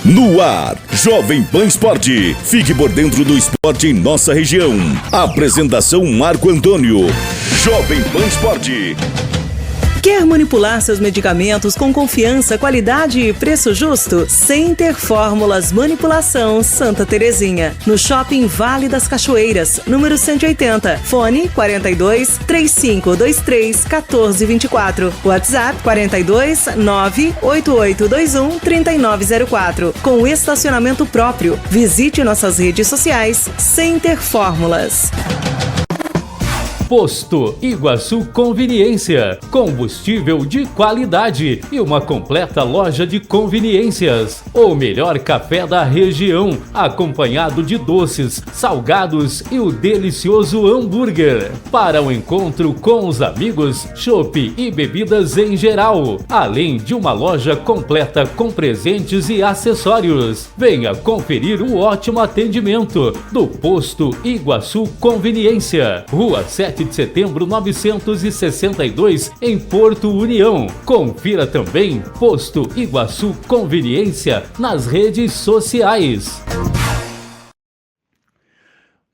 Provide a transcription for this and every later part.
No ar, Jovem Pan Esporte. Fique por dentro do esporte em nossa região. Apresentação Marco Antônio. Jovem Pan Esporte. Quer manipular seus medicamentos com confiança, qualidade e preço justo? Center Fórmulas Manipulação Santa Terezinha. No Shopping Vale das Cachoeiras, número 180. Fone 42 3523 1424. WhatsApp 42 98821 3904. Com estacionamento próprio. Visite nossas redes sociais. Center Fórmulas. Posto Iguaçu Conveniência, combustível de qualidade e uma completa loja de conveniências. O melhor café da região, acompanhado de doces, salgados e o delicioso hambúrguer. Para o encontro com os amigos, chopp e bebidas em geral, além de uma loja completa com presentes e acessórios. Venha conferir o ótimo atendimento do Posto Iguaçu Conveniência, Rua 7 de Setembro 962, em Porto União. Confira também Posto Iguaçu Conveniência nas redes sociais.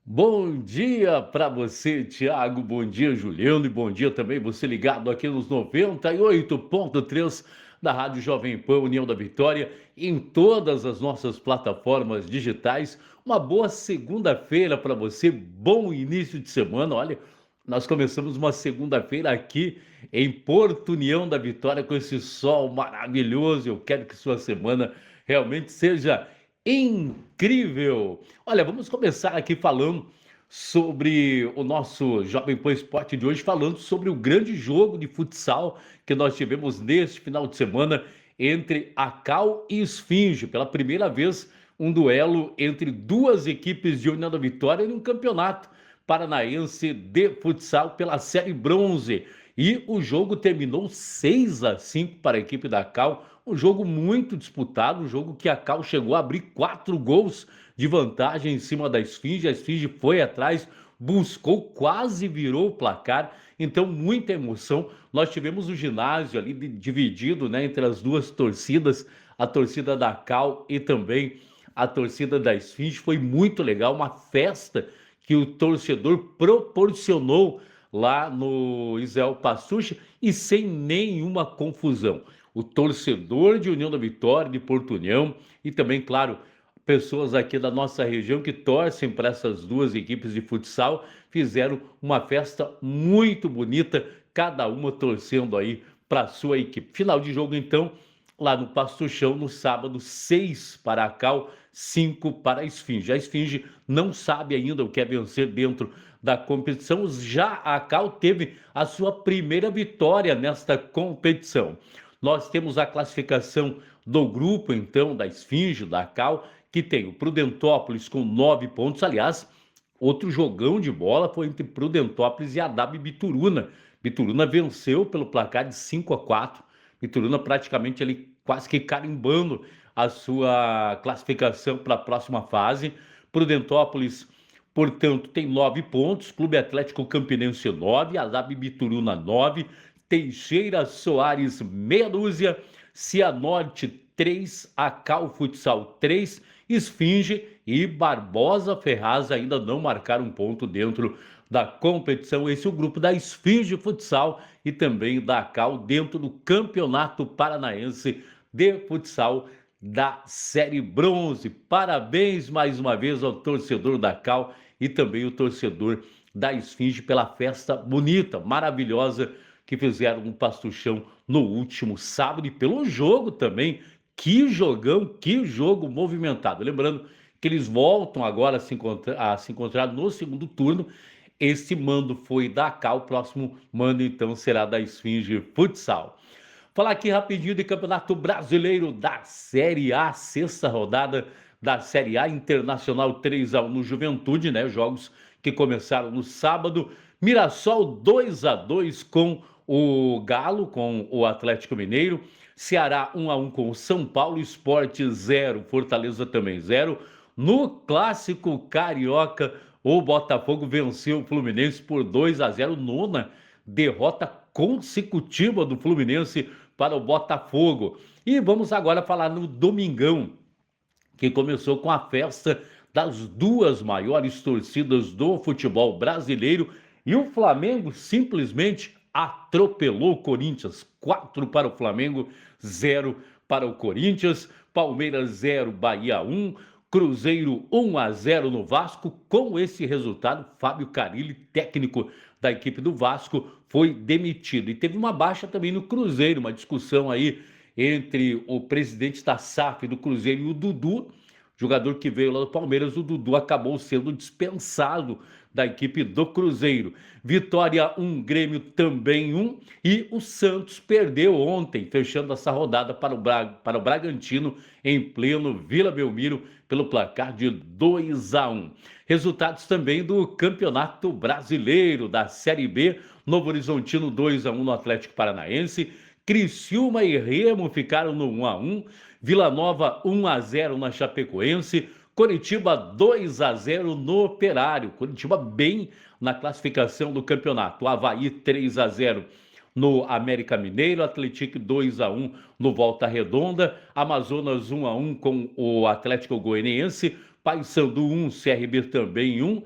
Bom dia para você, Tiago. Bom dia, Juliano. E bom dia também você ligado aqui nos 98.3 da Rádio Jovem Pan União da Vitória, em todas as nossas plataformas digitais. Uma boa segunda-feira para você, bom início de semana. Olha, nós começamos uma segunda-feira aqui em Porto União da Vitória com esse sol maravilhoso. Eu quero que sua semana realmente seja incrível. Olha, vamos começar aqui falando sobre o nosso Jovem Pan Esporte de hoje, falando sobre o grande jogo de futsal que nós tivemos neste final de semana entre a Cal e Esfinge. Pela primeira vez, um duelo entre duas equipes de União da Vitória em um campeonato paranaense de futsal pela Série Bronze. E o jogo terminou 6-5 para a equipe da Cal. Um jogo muito disputado, um jogo que a Cal chegou a abrir 4 gols de vantagem em cima da Esfinge. A Esfinge foi atrás, buscou, quase virou o placar. Então, muita emoção. Nós tivemos o ginásio ali dividido, né, entre as duas torcidas, a torcida da Cal e também a torcida da Esfinge. Foi muito legal, uma festa que o torcedor proporcionou lá no Israel Passucci e sem nenhuma confusão. O torcedor de União da Vitória, de Porto União e também, claro, pessoas aqui da nossa região que torcem para essas duas equipes de futsal fizeram uma festa muito bonita, cada uma torcendo aí para a sua equipe. Final de jogo, então, lá no Pastuchão, no sábado, 6 para a Cal, 5 para a Esfinge. A Esfinge não sabe ainda o que é vencer dentro da competição. Já a Cal teve a sua primeira vitória nesta competição. Nós temos a classificação do grupo, então, da Esfinge, da Cal, que tem o Prudentópolis com 9 pontos. Aliás, outro jogão de bola foi entre Prudentópolis e a W Bituruna. Bituruna venceu pelo placar de 5-4. Bituruna praticamente ali quase que carimbando a sua classificação para a próxima fase. Prudentópolis, portanto, tem 9 pontos. Clube Atlético Campinense 9, Azab Bituruna 9, Teixeira Soares meia dúzia, Cianorte 3, Acal Futsal 3, Esfinge e Barbosa Ferraz ainda não marcaram ponto dentro da competição. Esse é o grupo da Esfinge Futsal e também da Acal dentro do Campeonato Paranaense de Futsal da Série Bronze. Parabéns mais uma vez ao torcedor da Cal e também o torcedor da Esfinge pela festa bonita, maravilhosa que fizeram no Pastuchão no último sábado e pelo jogo também. Que jogão, que jogo movimentado. Lembrando que eles voltam agora a se encontrar no segundo turno. Esse mando foi da Cal, o próximo mando então será da Esfinge Futsal. Falar aqui rapidinho de Campeonato Brasileiro da Série A, sexta rodada da Série A, Internacional 3-1 no Juventude, né? Jogos que começaram no sábado. Mirassol 2-2 com o Galo, com o Atlético Mineiro. Ceará 1-1 com o São Paulo. Sport 0, Fortaleza também 0. No Clássico Carioca, o Botafogo venceu o Fluminense por 2-0, nona derrota consecutiva do Fluminense para o Botafogo. E vamos agora falar no domingão. que começou com a festa das duas maiores torcidas do futebol brasileiro, e o Flamengo simplesmente atropelou o Corinthians. 4 para o Flamengo, 0 para o Corinthians. Palmeiras 0, Bahia 1. Cruzeiro 1-0 no Vasco. Com esse resultado, Fábio Carille, técnico da equipe do Vasco, foi demitido. E teve uma baixa também no Cruzeiro, uma discussão aí entre o presidente da SAF do Cruzeiro e o Dudu, jogador que veio lá do Palmeiras. O Dudu acabou sendo dispensado da equipe do Cruzeiro. Vitória 1, Grêmio também 1. E o Santos perdeu ontem, fechando essa rodada para o Bragantino, em pleno Vila Belmiro, pelo placar de 2-1. Resultados também do Campeonato Brasileiro, da Série B. Novo Horizontino 2-1 no Atlético Paranaense. Criciúma e Remo ficaram no 1-1. Vila Nova 1-0 na Chapecoense. Coritiba 2-0 no Operário. Coritiba bem na classificação do campeonato. Avaí 3-0 no América Mineiro. Atlético 2-1 no Volta Redonda. Amazonas 1-1 com o Atlético Goianiense. Paysandu 1, CRB também 1.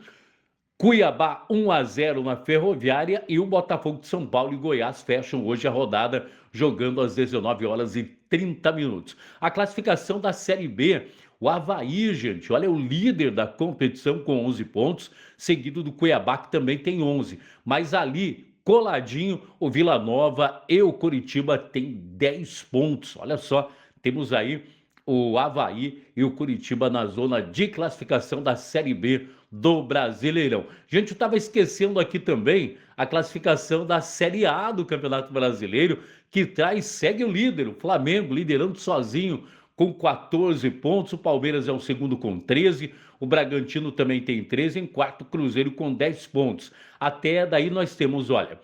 Cuiabá 1-0 na Ferroviária, e o Botafogo de São Paulo e Goiás fecham hoje a rodada jogando às 19h30. A classificação da Série B, o Avaí, gente, olha, é o líder da competição com 11 pontos, seguido do Cuiabá, que também tem 11. Mas ali, coladinho, o Vila Nova e o Coritiba têm 10 pontos. Olha só, temos aí o Avaí e o Coritiba na zona de classificação da Série B do Brasileirão. Gente, eu estava esquecendo aqui também a classificação da Série A do Campeonato Brasileiro, que segue o líder, o Flamengo, liderando sozinho com 14 pontos. O Palmeiras é o segundo com 13, o Bragantino também tem 13, em quarto Cruzeiro com 10 pontos. Até daí nós temos, olha,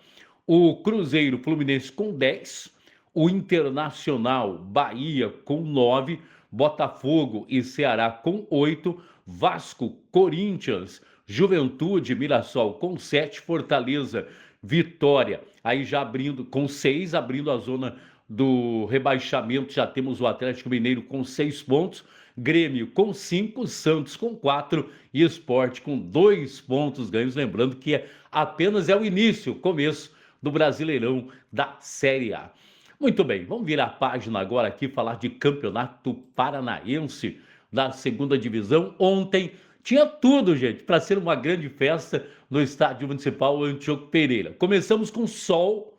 o Cruzeiro, Fluminense com 10, o Internacional, Bahia com 9, Botafogo e Ceará com 8, Vasco, Corinthians, Juventude, Mirassol com 7, Fortaleza, Vitória, aí já abrindo com 6, abrindo a zona do rebaixamento, já temos o Atlético Mineiro com 6 pontos, Grêmio com 5, Santos com 4 e Sport com 2 pontos ganhos. Lembrando que apenas é o início, o começo do Brasileirão da Série A. Muito bem, vamos virar a página agora aqui, falar de Campeonato Paranaense da segunda divisão. Ontem tinha tudo, gente, para ser uma grande festa no Estádio Municipal Antíoco Pereira. Começamos com sol,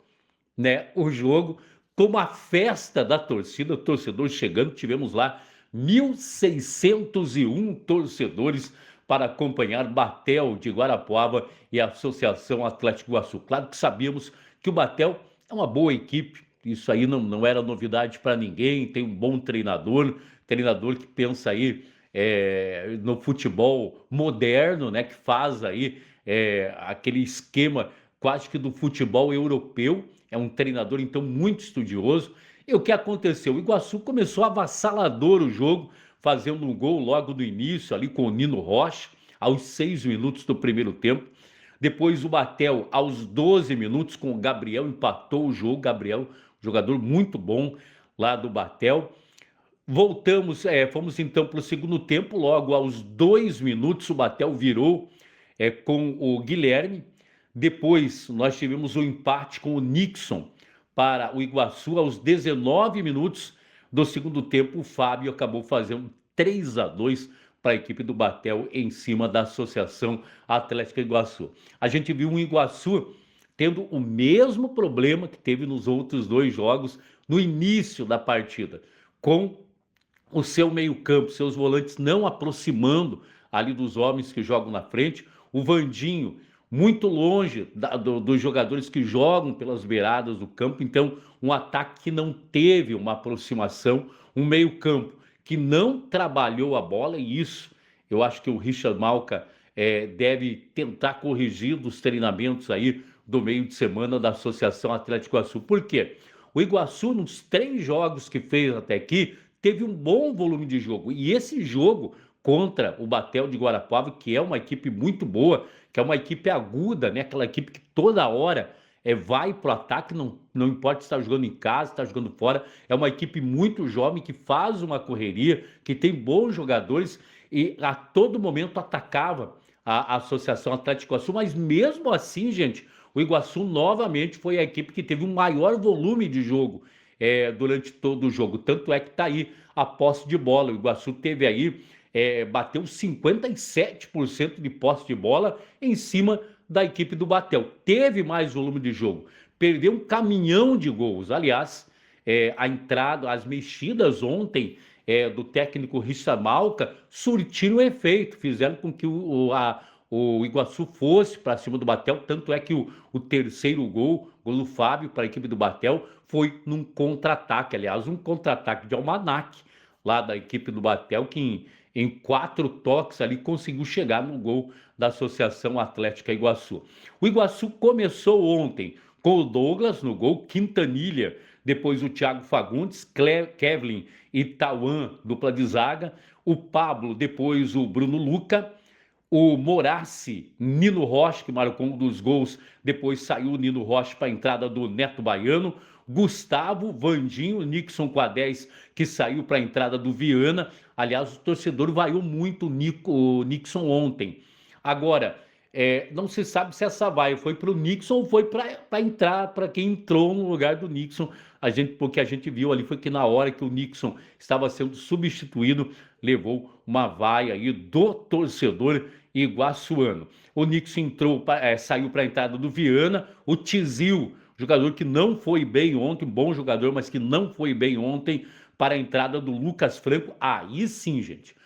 né, o jogo, com uma festa da torcida, torcedores chegando, tivemos lá 1.601 torcedores para acompanhar Batel de Guarapuava e a Associação Atlético Iguaçu. Claro que sabíamos que o Batel é uma boa equipe, isso aí não era novidade para ninguém, tem um bom treinador que pensa aí no futebol moderno, né, que faz aí aquele esquema quase que do futebol europeu, é um treinador então muito estudioso. E o que aconteceu? O Iguaçu começou avassalador o jogo, fazendo um gol logo no início, ali com o Nino Rocha, aos 6 minutos do primeiro tempo. Depois o Batel, aos 12 minutos, com o Gabriel, empatou o jogo. Gabriel, jogador muito bom lá do Batel. Fomos então para o segundo tempo, logo aos 2 minutos o Batel virou com o Guilherme. Depois nós tivemos o empate com o Nixon para o Iguaçu. Aos 19 minutos do segundo tempo, o Fábio acabou fazendo 3-2 para a equipe do Batel em cima da Associação Atlética Iguaçu. A gente viu um Iguaçu tendo o mesmo problema que teve nos outros 2 jogos no início da partida, com o seu meio-campo, seus volantes não aproximando ali dos homens que jogam na frente, o Vandinho muito longe dos jogadores que jogam pelas beiradas do campo. Então um ataque que não teve uma aproximação, um meio-campo que não trabalhou a bola, e isso eu acho que o Richard Malca deve tentar corrigir dos treinamentos aí do meio de semana da Associação Atlético Iguaçu. Por quê? O Iguaçu, nos 3 jogos que fez até aqui, teve um bom volume de jogo. E esse jogo contra o Batel de Guarapuava, que é uma equipe muito boa, que é uma equipe aguda, né? Aquela equipe que toda hora vai para o ataque, não importa se está jogando em casa, está jogando fora. É uma equipe muito jovem que faz uma correria, que tem bons jogadores e a todo momento atacava a Associação Atlético Iguaçu, mas mesmo assim, gente, o Iguaçu novamente foi a equipe que teve um maior volume de jogo durante todo o jogo. Tanto é que está aí a posse de bola. O Iguaçu teve aí, bateu 57% de posse de bola em cima da equipe do Batel. Teve mais volume de jogo, perdeu um caminhão de gols. Aliás, a entrada, as mexidas ontem do técnico Richard Malca surtiram efeito, fizeram com que o Iguaçu fosse para cima do Batel, tanto é que o terceiro gol do Fábio para a equipe do Batel, foi num contra-ataque, aliás, um contra-ataque de almanaque lá da equipe do Batel, que em 4 toques ali conseguiu chegar no gol da Associação Atlética Iguaçu. O Iguaçu começou ontem com o Douglas no gol, Quintanilha, depois o Thiago Fagundes, Kevlin e Tauan, dupla de zaga, o Pablo, depois o Bruno Luca, o Morassi, Nino Rocha, que marcou um dos gols, depois saiu o Nino Rocha para a entrada do Neto Baiano, Gustavo, Vandinho, Nixon com a 10, que saiu para a entrada do Viana. Aliás, o torcedor vaiou muito o Nixon ontem. Agora, não se sabe se essa vaia foi para o Nixon ou foi para entrar, para quem entrou no lugar do Nixon. Porque a gente viu ali foi que na hora que o Nixon estava sendo substituído, levou uma vaia aí do torcedor iguaçuano. O Nixon saiu para a entrada do Viana, o Tizil, jogador que não foi bem ontem, bom jogador, mas que não foi bem ontem, para a entrada do Lucas Franco. Aí sim, gente.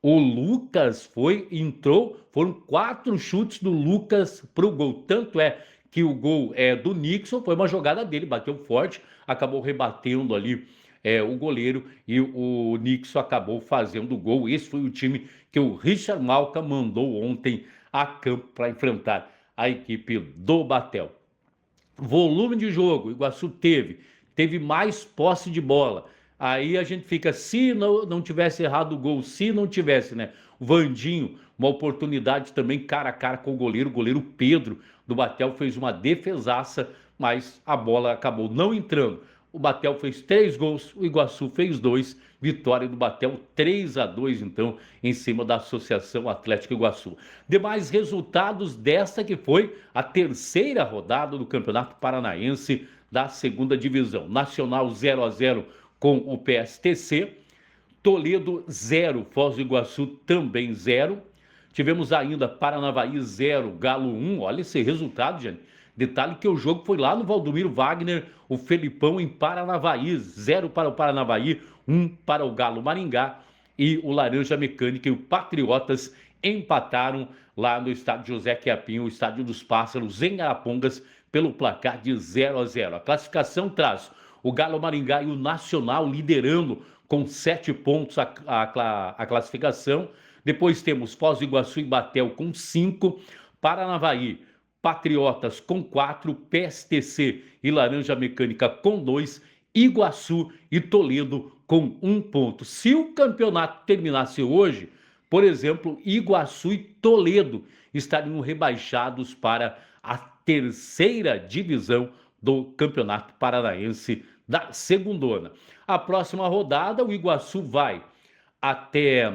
O Lucas entrou, foram 4 chutes do Lucas para o gol. Tanto é que o gol do Nixon foi uma jogada dele, bateu forte, acabou rebatendo ali o goleiro e o Nixon acabou fazendo o gol. Esse foi o time que o Richard Malca mandou ontem a campo para enfrentar a equipe do Batel. Volume de jogo, o Iguaçu teve mais posse de bola. Aí a gente fica, se não tivesse errado o gol, se não tivesse, né? O Vandinho, uma oportunidade também cara a cara com o goleiro Pedro do Batel fez uma defesaça, mas a bola acabou não entrando. O Batel fez 3 gols, o Iguaçu fez 2, vitória do Batel 3-2, então, em cima da Associação Atlética Iguaçu. Demais resultados desta que foi a 3ª rodada do Campeonato Paranaense da 2ª Divisão. Nacional 0-0 com o PSTC, Toledo 0, Foz do Iguaçu também 0. Tivemos ainda Paranavaí 0, Galo 1, olha esse resultado, gente. Detalhe que o jogo foi lá no Valdomiro Wagner, o Felipão em Paranavaí, 0 para o Paranavaí, 1 para o Galo Maringá, e o Laranja Mecânica e o Patriotas empataram lá no estádio José Quiapinho, o estádio dos Pássaros, em Arapongas, pelo placar de 0-0. A classificação traz o Galo Maringá e o Nacional liderando com 7 pontos a classificação. Depois temos Foz do Iguaçu e Batel com 5, Paranavaí, Patriotas com 4, PSTC e Laranja Mecânica com 2, Iguaçu e Toledo com 1 ponto. Se o campeonato terminasse hoje, por exemplo, Iguaçu e Toledo estariam rebaixados para a 3ª divisão do Campeonato Paranaense da Segundona. A próxima rodada, o Iguaçu vai até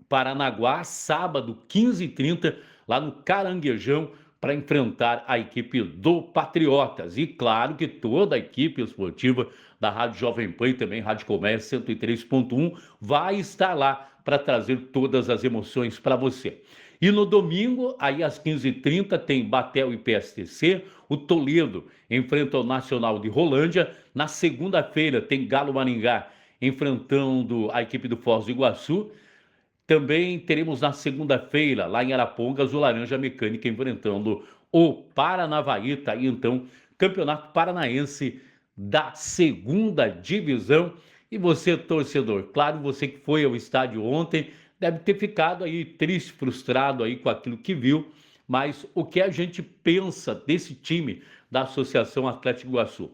Paranaguá, sábado, 15h30, lá no Caranguejão, para enfrentar a equipe do Patriotas. E claro que toda a equipe esportiva da Rádio Jovem Pan e também Rádio Comércio 103.1 vai estar lá para trazer todas as emoções para você. E no domingo, aí às 15h30, tem Batel e PSTC, o Toledo enfrenta o Nacional de Rolândia. Na segunda-feira tem Galo Maringá enfrentando a equipe do Foz do Iguaçu. Também teremos na segunda-feira, lá em Arapongas, o Laranja Mecânica enfrentando o Paranavaí. Tá aí então, Campeonato Paranaense da 2ª Divisão. E você, torcedor, claro, você que foi ao estádio ontem, deve ter ficado aí triste, frustrado aí com aquilo que viu, mas o que a gente pensa desse time da Associação Atlético Iguaçu?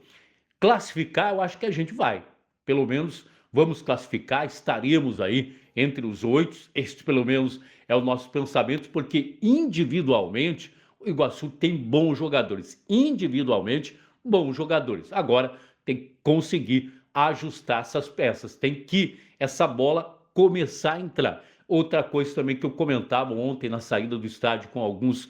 Classificar, eu acho que a gente vai. Pelo menos vamos classificar, estaremos aí entre os 8. Este, pelo menos, é o nosso pensamento, porque individualmente o Iguaçu tem bons jogadores, individualmente bons jogadores. Agora tem que conseguir ajustar essas peças, tem que essa bola começar a entrar. Outra coisa também que eu comentava ontem na saída do estádio com alguns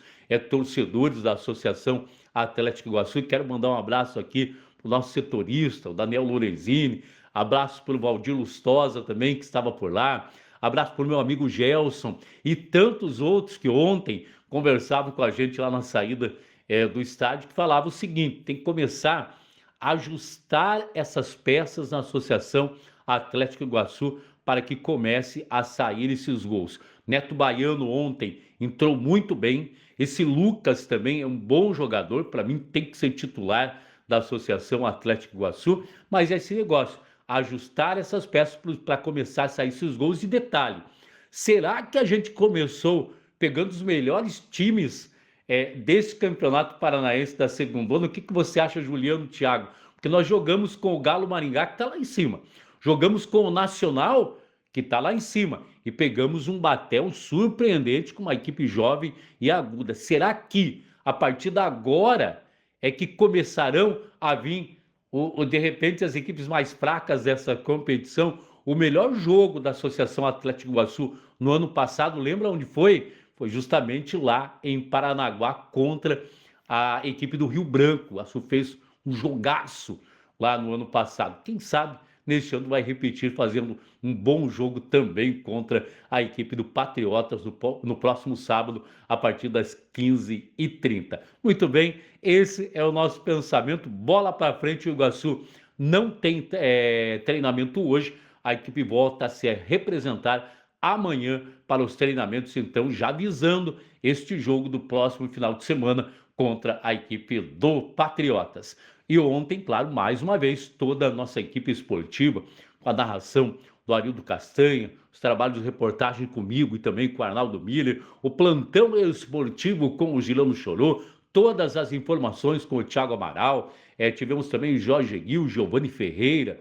torcedores da Associação Atlético Iguaçu, e quero mandar um abraço aqui para o nosso setorista, o Daniel Lorenzini, abraço para o Valdir Lustosa também, que estava por lá, abraço para o meu amigo Gelson e tantos outros que ontem conversavam com a gente lá na saída do estádio, que falavam o seguinte: tem que começar a ajustar essas peças na Associação Atlético Iguaçu para que comece a sair esses gols. Neto Baiano ontem entrou muito bem, esse Lucas também é um bom jogador, para mim tem que ser titular da Associação Atlético Iguaçu, mas é esse negócio, ajustar essas peças para começar a sair esses gols. E detalhe, será que a gente começou pegando os melhores times desse campeonato paranaense da segundona? O que você acha, Juliano, Thiago? Porque nós jogamos com o Galo Maringá, que está lá em cima, jogamos com o Nacional, que está lá em cima, e pegamos um Batel surpreendente com uma equipe jovem e aguda. Será que a partir de agora é que começarão a vir de repente as equipes mais fracas dessa competição? O melhor jogo da Associação Atlético Iguaçu no ano passado, lembra onde foi? Foi justamente lá em Paranaguá contra a equipe do Rio Branco. O Açu fez um jogaço lá no ano passado. Quem sabe neste ano vai repetir fazendo um bom jogo também contra a equipe do Patriotas no próximo sábado, a partir das 15h30. Muito bem, esse é o nosso pensamento. Bola para frente, o Iguaçu não tem treinamento hoje. A equipe volta a se representar amanhã para os treinamentos, então já visando este jogo do próximo final de semana contra a equipe do Patriotas. E ontem, claro, mais uma vez, toda a nossa equipe esportiva, com a narração do Arildo Castanha, os trabalhos de reportagem comigo e também com o Arnaldo Miller, o plantão esportivo com o Gilano Chorô, todas as informações com o Thiago Amaral, tivemos também o Jorge Gil, Giovanni Ferreira,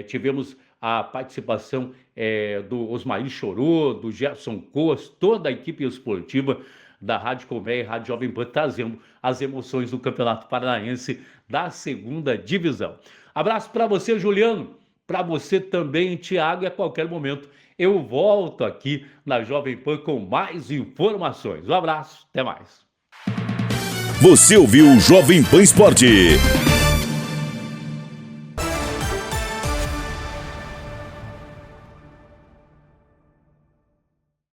tivemos a participação do Osmair Chorô, do Gerson Coas, toda a equipe esportiva da Rádio Colmeia e Rádio Jovem Pan, trazendo as emoções do Campeonato Paranaense da segunda divisão. Abraço para você, Juliano, para você também, Thiago, e a qualquer momento eu volto aqui na Jovem Pan com mais informações. Um abraço, até mais. Você ouviu o Jovem Pan Esporte.